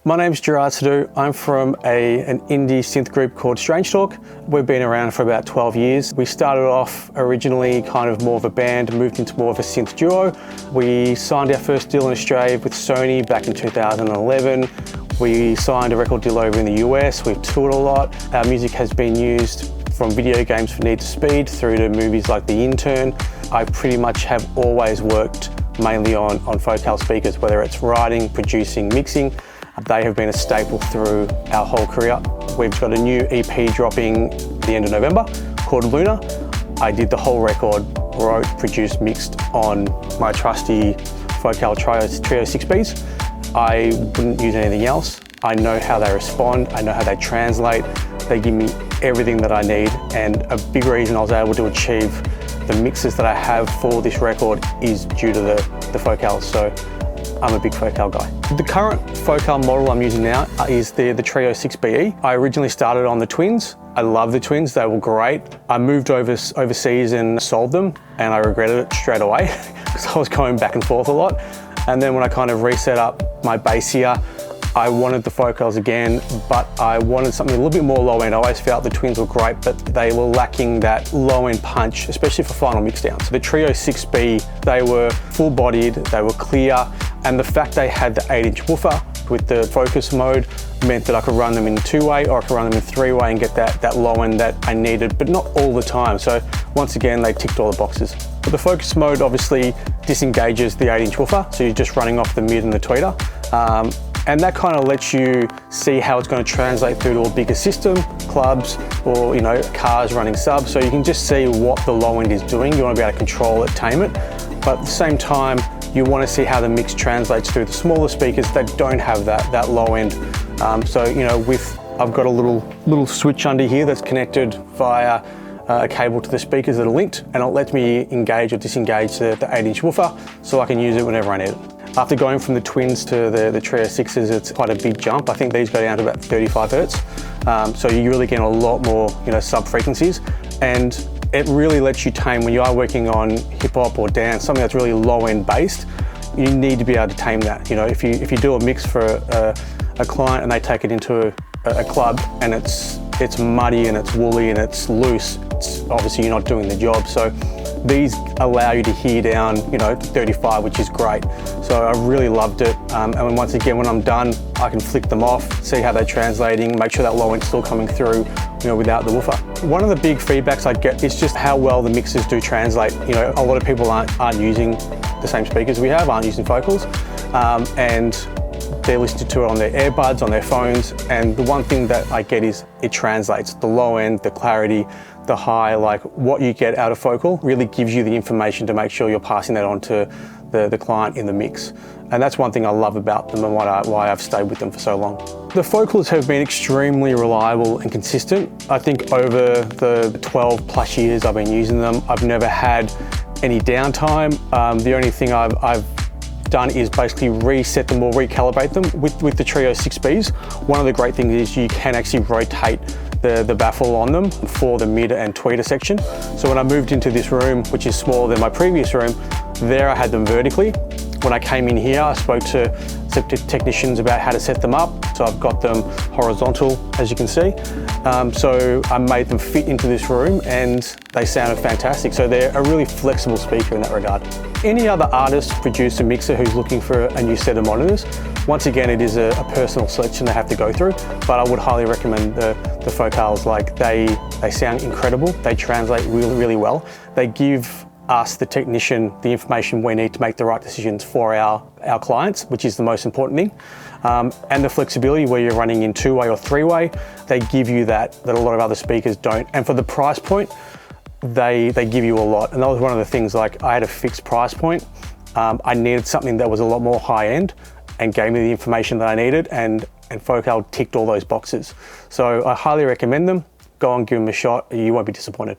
My name's Gerard Sidhu. I'm from an indie synth group called Talk. We've been around for about 12 years. We started off originally kind of more of a band, moved into more of a synth duo. We signed our first deal in Australia with Sony back in 2011. We signed a record deal over in the US. We've toured a lot. Our music has been used from video games for Need for Speed through to movies like The Intern. I pretty much have always worked mainly on focal speakers, whether it's writing, producing, mixing. They have been a staple through our whole career. We've got a new EP dropping the end of November called Luna. I did the whole record, wrote, produced, mixed on my trusty Focal Trio 6Bs. I wouldn't use anything else. I know how they respond, I know how they translate. They give me everything that I need, and a big reason I was able to achieve the mixes that I have for this record is due to the Focals. So I'm a big Focal guy. The current Focal model I'm using now is the Trio 6BE. I originally started on the Twins. I love the Twins, they were great. I moved overseas and sold them, and I regretted it straight away because I was going back and forth a lot. And then when I kind of reset up my base here, I wanted the Focals again, but I wanted something a little bit more low end. I always felt the Twins were great, but they were lacking that low end punch, especially for final mixdowns. The Trio 6B, they were full bodied, they were clear, and the fact they had the 8-inch woofer with the focus mode meant that I could run them in 2-way or I could run them in 3-way and get that low end that I needed, but not all the time. So once again, they ticked all the boxes. But the focus mode obviously disengages the 8-inch woofer, so you're just running off the mid and the tweeter. And that kind of lets you see how it's going to translate through to a bigger system, clubs, or cars running subs. So you can just see what the low end is doing. You want to be able to control it, tame it. But at the same time, you want to see how the mix translates through the smaller speakers that don't have that low end. I've got a little switch under here that's connected via a cable to the speakers that are linked, and it lets me engage or disengage the 8-inch woofer so I can use it whenever I need it. After going from the Twins to the Trio 6s, it's quite a big jump. I think these go down to about 35 hertz. So you really get a lot more sub frequencies, and it really lets you tame when you are working on hip hop or dance, something that's really low end based. You need to be able to tame that. If you do a mix for a client and they take it into a club and it's muddy and it's woolly and it's loose, obviously you're not doing the job. So these allow you to hear down 35, which is great. So I really loved it. And once again, when I'm done, I can flick them off, see how they're translating, make sure that low end's still coming through without the woofer. One of the big feedbacks I get is just how well the mixes do translate. A lot of people aren't using the same speakers we have, aren't using Focals, and they're listening to it on their earbuds, on their phones, and the one thing that I get is it translates. The low end, the clarity, the high, like what you get out of Focal really gives you the information to make sure you're passing that on to the client in the mix. And that's one thing I love about them and why I've stayed with them for so long. The Focals have been extremely reliable and consistent. I think over the 12 plus years I've been using them, I've never had any downtime. The only thing I've done is basically reset them or recalibrate them with the Trio 6Bs. One of the great things is you can actually rotate the baffle on them for the mid and tweeter section. So when I moved into this room, which is smaller than my previous room, there I had them vertically. When I came in here, I spoke to technicians about how to set them up. So I've got them horizontal, as you can see. So I made them fit into this room and they sounded fantastic. So they're a really flexible speaker in that regard. Any other artist, producer, mixer who's looking for a new set of monitors, once again, it is a personal selection they have to go through, but I would highly recommend the Focals. Like they sound incredible. They translate really, really well. They give us, the technician, the information we need to make the right decisions for our clients, which is the most important thing. And the flexibility where you're running in 2-way or 3-way, they give you that a lot of other speakers don't. And for the price point, they give you a lot. And that was one of the things, like I had a fixed price point. I needed something that was a lot more high end and gave me the information that I needed, and Focal ticked all those boxes. So I highly recommend them. Go and give them a shot, you won't be disappointed.